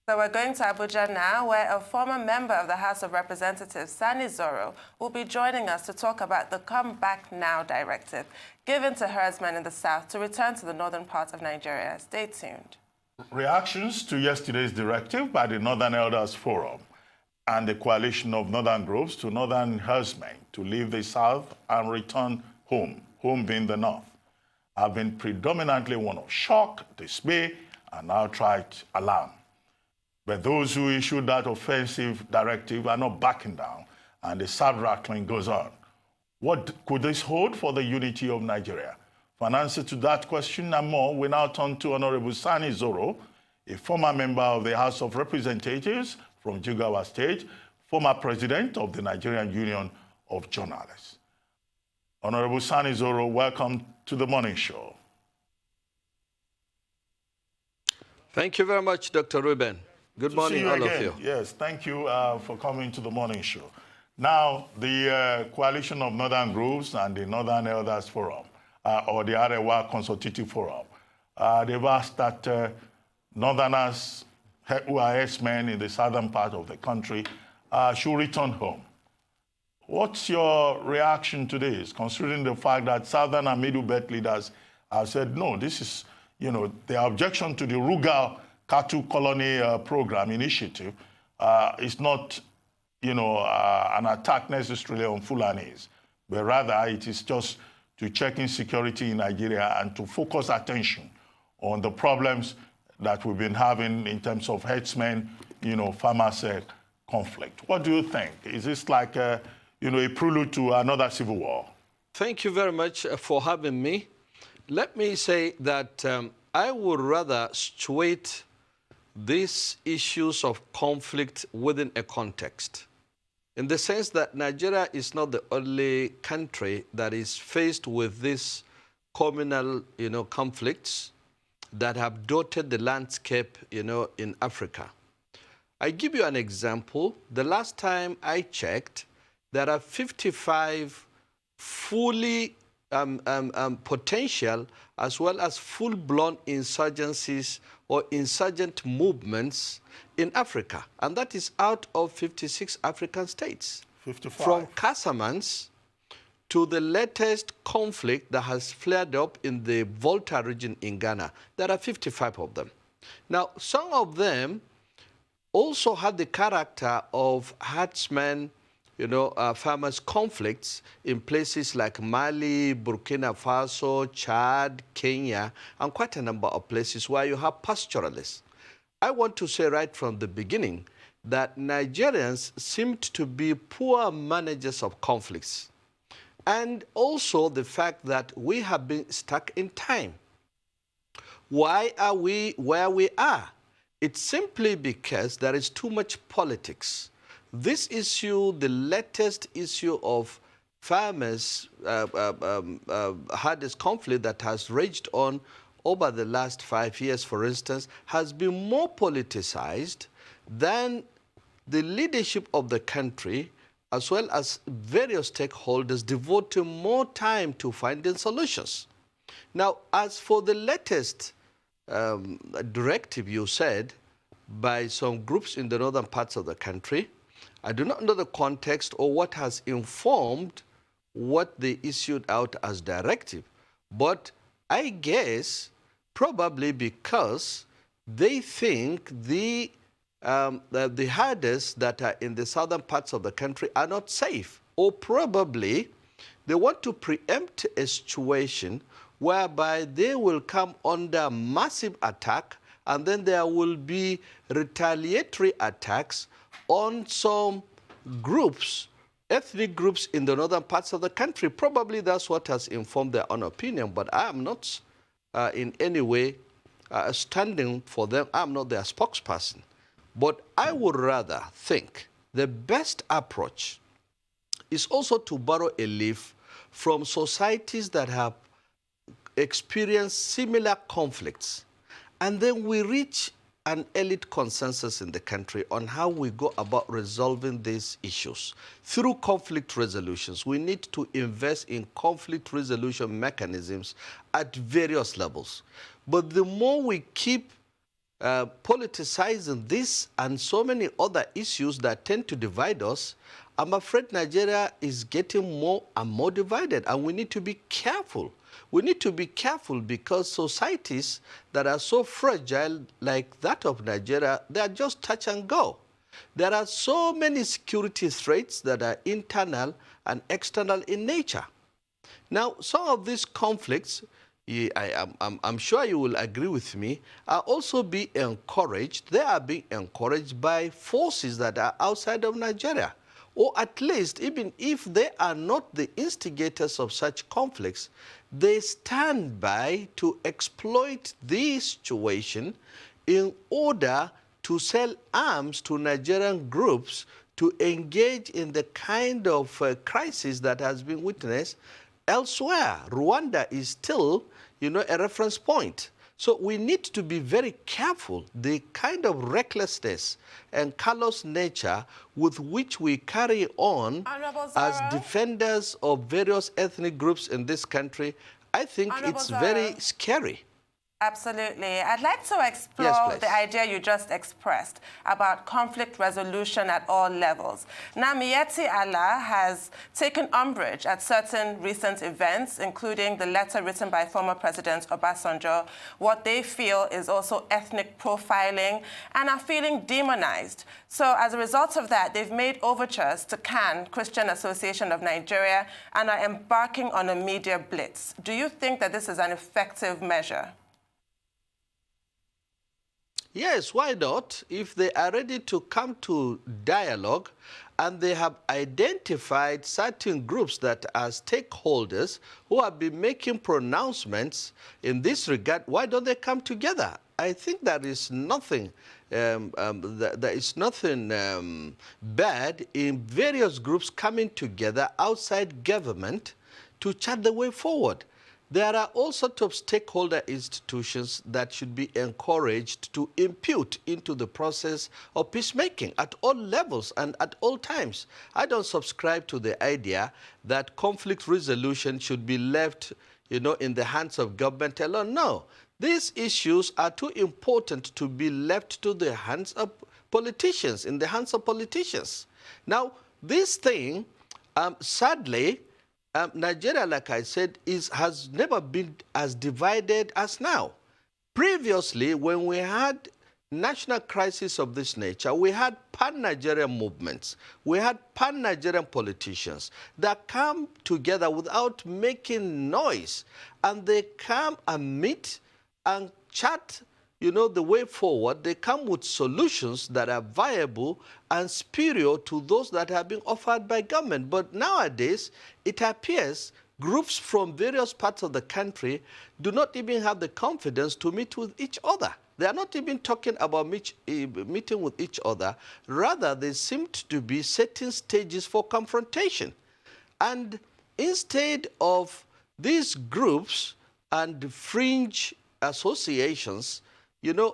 So we're going to Abuja now, where a former member of the House of Representatives, Sanni Zorro, will be joining us to talk about the Come Back Now directive given to herdsmen in the south to return to the northern part of Nigeria. Stay tuned. Reactions to yesterday's directive by the Northern Elders Forum and the coalition of northern groups to northern herdsmen to leave the south and return home, home being the north, have been predominantly one of shock, dismay, and outright alarm. But those who issued that offensive directive are not backing down, and the sad rattling goes on. What could this hold for the unity of Nigeria? For an answer to that question and more, we now turn to Honorable Sanni Zorro, a former member of the House of Representatives from Jigawa State, former president of the Nigerian Union of Journalists. Honorable Sanni Zorro, welcome to the morning show. Thank you very much, Dr. Ruben. Good morning, all of you. Yes, thank you for coming to the morning show. Now, the coalition of northern groups and the Northern Elders Forum, or the Arewa Consultative Forum, they've asked that northerners who are herdsmen in the southern part of the country should return home. What's your reaction to this, considering the fact that southern and middle belt leaders have said, no, this is, the objection to the Rugal Cattle Colony Program initiative is not, an attack necessarily on Fulanis, but rather it is just to check insecurity in Nigeria and to focus attention on the problems that we've been having in terms of herdsmen, farmers conflict. What do you think? Is this like, a prelude to another civil war? Thank you very much for having me. Let me say that I would rather situate these issues of conflict within a context, in the sense that Nigeria is not the only country that is faced with these communal, conflicts that have dotted the landscape, in Africa. I give you an example. The last time I checked, there are 55 fully potential as well as full-blown insurgencies or insurgent movements in Africa. And that is out of 56 African states. 55. From Casamance to the latest conflict that has flared up in the Volta region in Ghana. There are 55 of them. Now, some of them also have the character of herdsmen, farmers' conflicts in places like Mali, Burkina Faso, Chad, Kenya, and quite a number of places where you have pastoralists. I want to say right from the beginning that Nigerians seemed to be poor managers of conflicts, and also the fact that we have been stuck in time. Why are we where we are? It's simply because there is too much politics. This issue, the latest issue of farmers, had this conflict that has raged on over the last 5 years, for instance, has been more politicized than the leadership of the country, as well as various stakeholders devoting more time to finding solutions. Now, as for the latest directive you said by some groups in the northern parts of the country, I do not know the context or what has informed what they issued out as directive, but I guess probably because they think the herders that are in the southern parts of the country are not safe, or probably they want to preempt a situation whereby they will come under massive attack, and then there will be retaliatory attacks on some groups, ethnic groups in the northern parts of the country. Probably that's what has informed their own opinion, but I am not in any way standing for them. I'm not their spokesperson. But I would rather think the best approach is also to borrow a leaf from societies that have experienced similar conflicts, and then we reach an elite consensus in the country on how we go about resolving these issues. Through conflict resolutions, we need to invest in conflict resolution mechanisms at various levels. But the more we keep politicizing this and so many other issues that tend to divide us, I'm afraid Nigeria is getting more and more divided, and we need to be careful. We need to be careful because societies that are so fragile like that of Nigeria, they are just touch and go. There are so many security threats that are internal and external in nature. Now, some of these conflicts, I'm sure you will agree with me, are also being encouraged. They are being encouraged by forces that are outside of Nigeria. Or at least, even if they are not the instigators of such conflicts, they stand by to exploit this situation in order to sell arms to Nigerian groups to engage in the kind of crisis that has been witnessed elsewhere. Rwanda is still, a reference point. So we need to be very careful the kind of recklessness and callous nature with which we carry on as defenders of various ethnic groups in this country. I think it's very scary. Absolutely. I'd like to explore the idea you just expressed about conflict resolution at all levels. Now, Miyetti Allah has taken umbrage at certain recent events, including the letter written by former President Obasanjo, what they feel is also ethnic profiling, and are feeling demonized. So as a result of that, they've made overtures to CAN, Christian Association of Nigeria, and are embarking on a media blitz. Do you think that this is an effective measure? Yes, why not? If they are ready to come to dialogue and they have identified certain groups that are stakeholders who have been making pronouncements in this regard, why don't they come together? I think there is nothing, bad in various groups coming together outside government to chart the way forward. There are all sorts of stakeholder institutions that should be encouraged to impute into the process of peacemaking at all levels and at all times. I don't subscribe to the idea that conflict resolution should be left, in the hands of government alone. No, these issues are too important to be left to the hands of politicians, in the hands of politicians. Now, this thing, sadly, Nigeria, like I said, has never been as divided as now. Previously, when we had national crisis of this nature, we had pan-Nigerian movements. We had pan-Nigerian politicians that come together without making noise. And they come and meet and chat, the way forward. They come with solutions that are viable and superior to those that have been offered by government. But nowadays, it appears groups from various parts of the country do not even have the confidence to meet with each other. They are not even talking about meeting with each other. Rather, they seem to be setting stages for confrontation. And instead of these groups and fringe associations,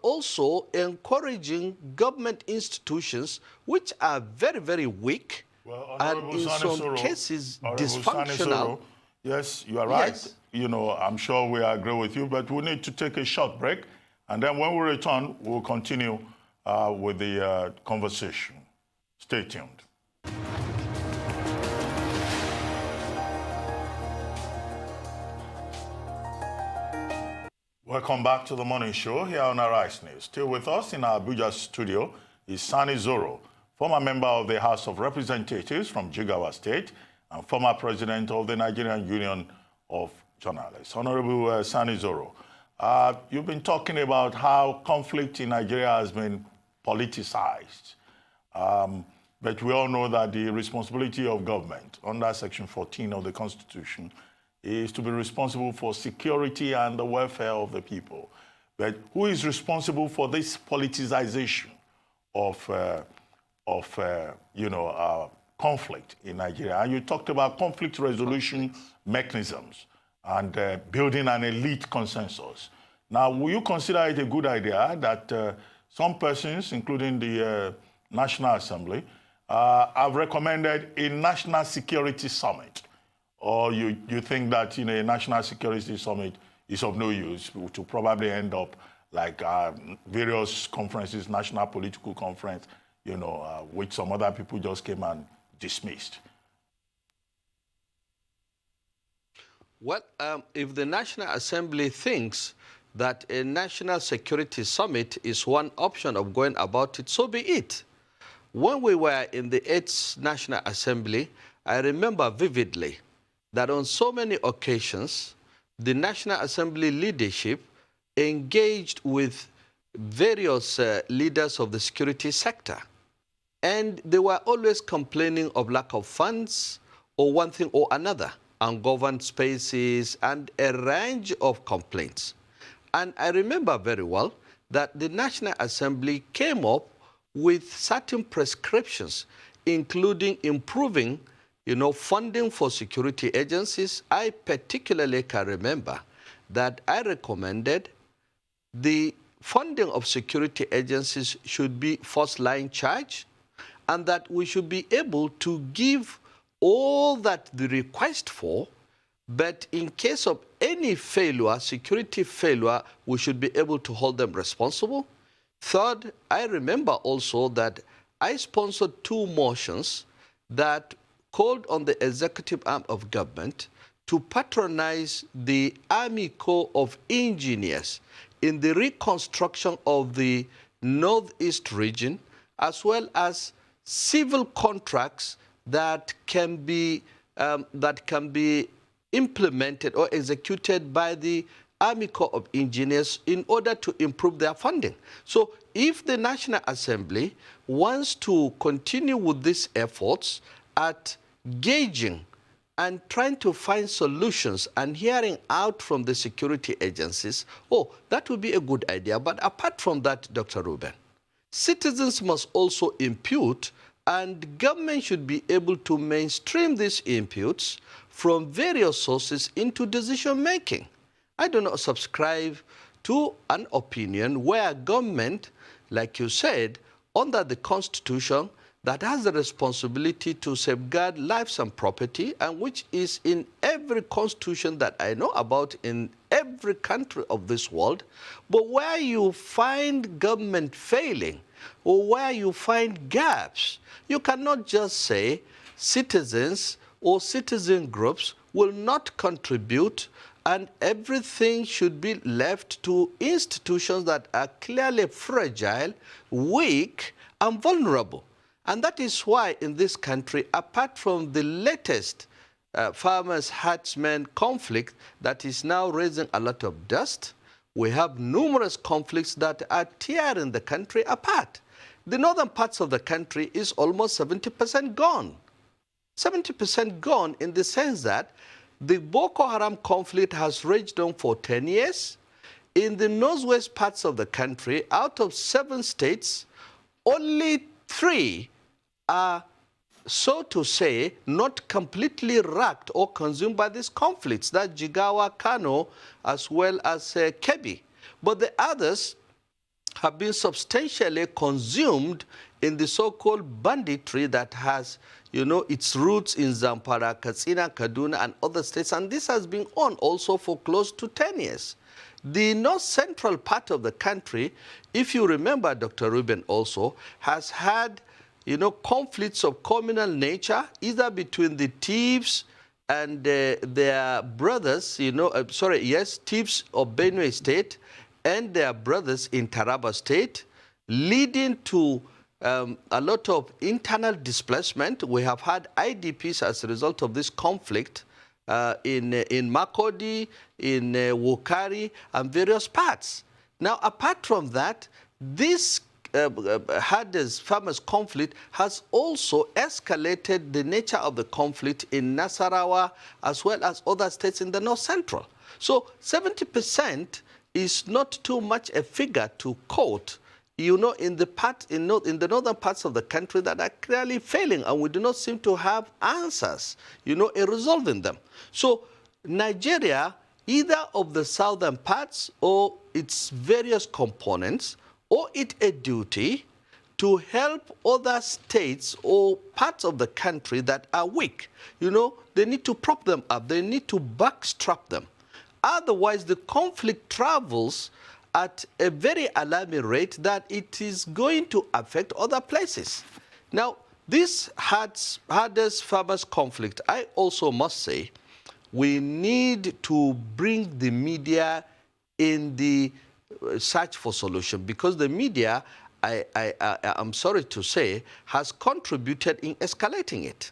also encouraging government institutions which are very, very weak and in some cases dysfunctional. Yes, you are right. Yes. I'm sure we agree with you, but we need to take a short break. And then when we return, we'll continue with the conversation. Stay tuned. Welcome back to the morning show here on Arise News. Still with us in our Abuja studio is Sanni Zorro, former member of the House of Representatives from Jigawa State and former president of the Nigerian Union of Journalists. Honorable Sanni Zorro, you've been talking about how conflict in Nigeria has been politicized. But we all know that the responsibility of government under Section 14 of the Constitution is to be responsible for security and the welfare of the people. But who is responsible for this politicization of conflict in Nigeria? And you talked about conflict resolution mechanisms and building an elite consensus. Now, will you consider it a good idea that some persons, including the National Assembly, have recommended a national security summit? Or you think that a national security summit is of no use, to probably end up like various conferences, national political conference, which some other people just came and dismissed. Well, if the National Assembly thinks that a national security summit is one option of going about it, so be it. When we were in the 8th National Assembly, I remember vividly that on so many occasions, the National Assembly leadership engaged with various leaders of the security sector. And they were always complaining of lack of funds or one thing or another, ungoverned spaces, and a range of complaints. And I remember very well that the National Assembly came up with certain prescriptions, including improving, funding for security agencies. I particularly can remember that I recommended the funding of security agencies should be first-line charge, and that we should be able to give all that they request for, but in case of any failure, security failure, we should be able to hold them responsible. Third, I remember also that I sponsored 2 motions that called on the executive arm of government to patronize the Army Corps of Engineers in the reconstruction of the Northeast region, as well as civil contracts that can be implemented or executed by the Army Corps of Engineers in order to improve their funding. So if the National Assembly wants to continue with these efforts at gauging and trying to find solutions and hearing out from the security agencies, that would be a good idea. But apart from that, Dr. Ruben, citizens must also impute, and government should be able to mainstream these inputs from various sources into decision-making. I do not subscribe to an opinion where government, like you said, under the Constitution, that has the responsibility to safeguard lives and property, and which is in every constitution that I know about in every country of this world, but where you find government failing or where you find gaps, you cannot just say citizens or citizen groups will not contribute and everything should be left to institutions that are clearly fragile, weak, and vulnerable. And that is why in this country, apart from the latest farmers-herdsmen conflict that is now raising a lot of dust, we have numerous conflicts that are tearing the country apart. The northern parts of the country is almost 70% gone. 70% gone in the sense that the Boko Haram conflict has raged on for 10 years. In the northwest parts of the country, out of 7 states, only 3 are, so to say, not completely racked or consumed by these conflicts. That's Jigawa, Kano, as well as Kebbi. But the others have been substantially consumed in the so-called banditry that has, its roots in Zamfara, Katsina, Kaduna, and other states. And this has been on also for close to 10 years. The north-central part of the country, if you remember, Dr. Ruben also, has had, conflicts of communal nature, either between the thieves and their brothers, thieves of Benue State and their brothers in Taraba State, leading to a lot of internal displacement. We have had IDPs as a result of this conflict in Makurdi, in Wukari, and various parts. Now, apart from that, this farmers' conflict has also escalated the nature of the conflict in Nasarawa as well as other states in the north central. So 70% is not too much a figure to quote, in the northern parts of the country that are clearly failing, and we do not seem to have answers, in resolving them. So Nigeria, either of the southern parts or its various components, owe it a duty to help other states or parts of the country that are weak. They need to prop them up. They need to backstrap them. Otherwise, the conflict travels at a very alarming rate that it is going to affect other places. Now, this hardest farmers conflict, I also must say, we need to bring the media in the search for solution, because the media, I'm sorry to say, has contributed in escalating it.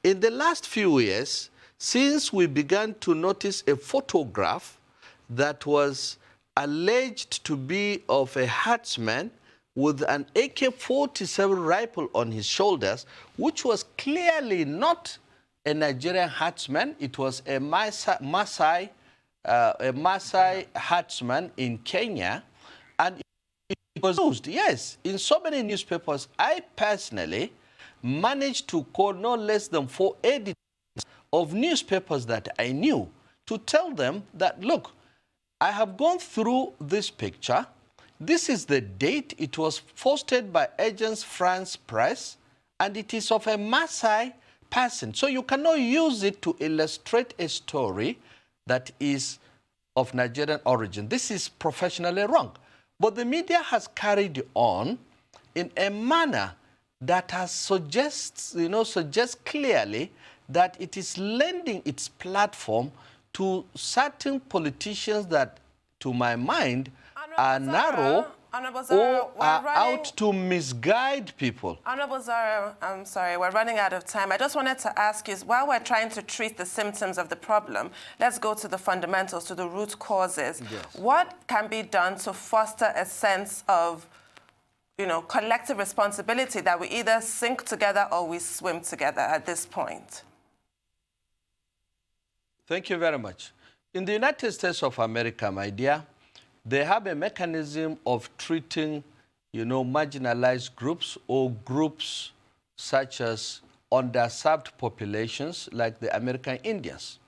In the last few years, since we began to notice a photograph that was alleged to be of a herdsman with an AK-47 rifle on his shoulders, which was clearly not a Nigerian herdsman. It was a Maasai herdsman in Kenya, and it was used, yes, in so many newspapers. I personally managed to call no less than 4 editors of newspapers that I knew to tell them that, look, I have gone through this picture. This is the date. It was posted by Agence France Presse, and it is of a Maasai person. So you cannot use it to illustrate a story that is of Nigerian origin. This is professionally wrong. But the media has carried on in a manner that has suggests clearly that it is lending its platform to certain politicians that, to my mind, are narrow or are out to misguide people. Honorable Zorro, I'm sorry, we're running out of time. I just wanted to ask you, while we're trying to treat the symptoms of the problem, let's go to the fundamentals, to the root causes. Yes. What can be done to foster a sense of, collective responsibility, that we either sink together or we swim together at this point? Thank you very much. In the United States of America, my dear, they have a mechanism of treating, marginalized groups or groups such as underserved populations like the American Indians.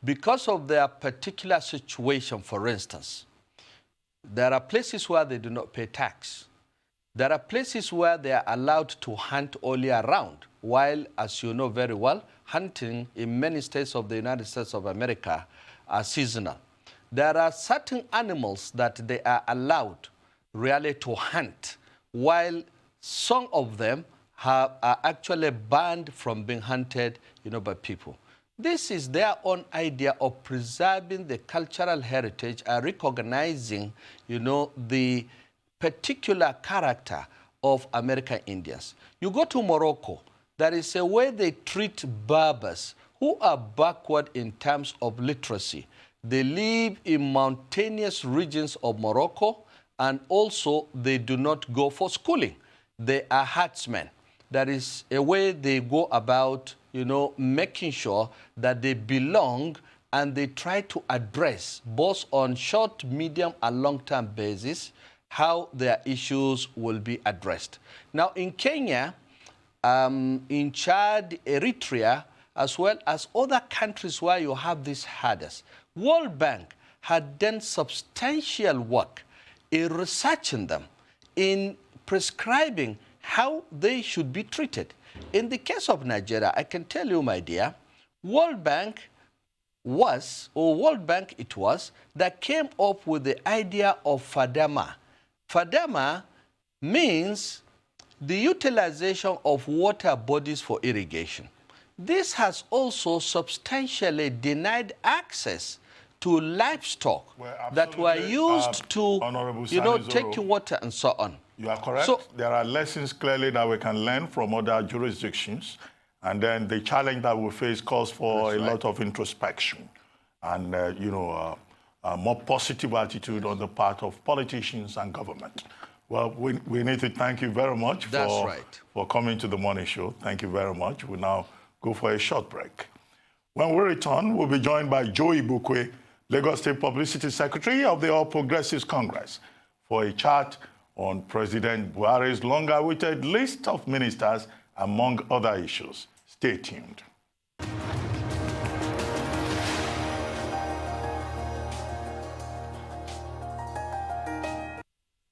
Because of their particular situation, for instance, there are places where they do not pay tax. There are places where they are allowed to hunt all year round, while, as you know very well, hunting in many states of the United States of America are seasonal. There are certain animals that they are allowed really to hunt, while some of them are actually banned from being hunted, by people. This is their own idea of preserving the cultural heritage and recognizing, the particular character of American Indians. You go to Morocco, there is a way they treat Berbers who are backward in terms of literacy. They live in mountainous regions of Morocco, and also they do not go for schooling. They are herdsmen. There is a way they go about, making sure that they belong, and they try to address, both on short, medium, and long-term basis, how their issues will be addressed. Now, in Kenya, in Chad, Eritrea, as well as other countries where you have these herders, World Bank had done substantial work in researching them, in prescribing how they should be treated. In the case of Nigeria, I can tell you, my dear, World Bank it was, that came up with the idea of Fadama. Fadama means the utilization of water bodies for irrigation. This has also substantially denied access to livestock that were used to, taking water and so on. You are correct. So, there are lessons clearly that we can learn from other jurisdictions. And then the challenge that we face calls for a lot of introspection and, a more positive attitude on the part of politicians and government. Well, we need to thank you very much for coming to the morning show. Thank you very much. We'll now go for a short break. When we return, we'll be joined by Joey Bukwe, Lagos State Publicity Secretary of the All Progressives Congress, for a chat on President Buhari's long-awaited list of ministers, among other issues. Stay tuned.